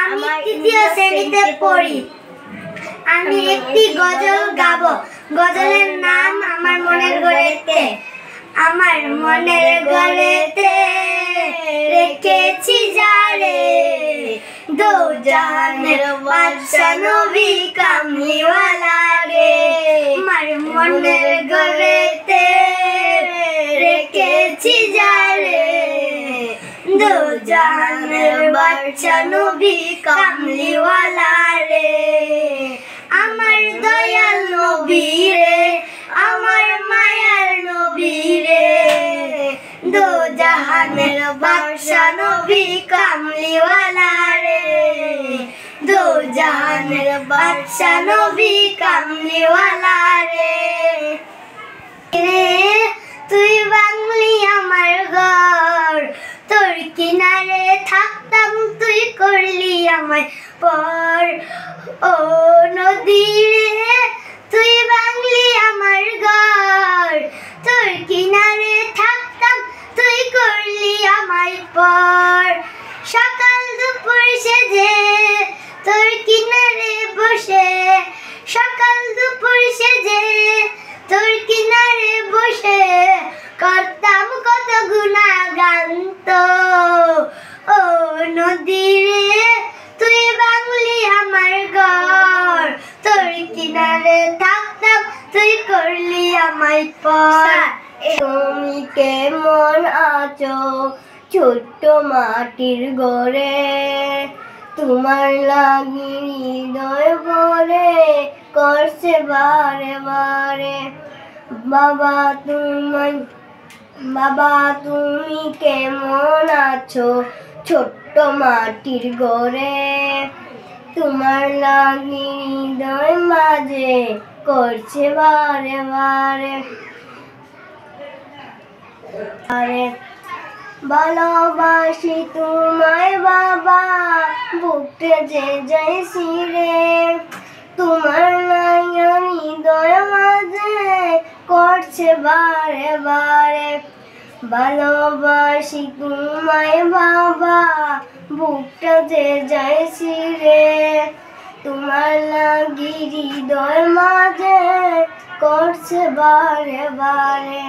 আমি তৃতীয় শ্রেণীতে পড়ি। আমি একটি গজল গাবো। গজলের নাম আমার মনের ঘরেতে। আমার মনের ঘরেতে রেখেছি যারে, দো জাহানের বাদশা নবী কামলিওয়ালা রে। আমার মনের ঘরেতে রেখেছি যারে, দো জাহানের বাদশা নবী কামলিওয়ালা রে। আমার দয়াল নবী রে, আমার মায়ার নবী রে, দো জাহানের বাদশা নবী কামলিওয়ালা রে, দো জাহানের বাদশা নবী কামলিওয়ালা রে। তুই বাংলি আমার ঘর, তোর কিনারে থাকতাম তুই করলি আমায় পর। ও নদী রে, তুই বাংলি আমার ঘর, তোর কিনারে থাকতাম তুই করলি আমায় পর। সকাল দুপুর সেজে তোর কিনারে বসে, সকাল দুপুর সেজে তোর কিনারে বসে করতাম কত গুণাগান তো। ও নদী রে, তুই বাংলি আমার ঘর, তোর কিনারে থাকতাম তুই করলি আমায় পর। তুমি কেমন আছো ছোট্ট মাটির ঘরে, তোমার লাগি হৃদয় ভরে করছে বারে বারে। বাবা তুমি কেমন আছো ছোট্ট মাটির ঘরে, তোমার লাগি হৃদয় মাঝে করছে বারে বারে। ভালোবাসি তোমায় বাবা, বুকতে যে যাইছি রে, তোমার লাগি হৃদয় মাঝে করছে বারে বারে। ভালোবাসি তোমায় বাবা, বুকটা যে যাইছি রে, তোমার লাগি হৃদয় মাঝে করছে বারে বারে।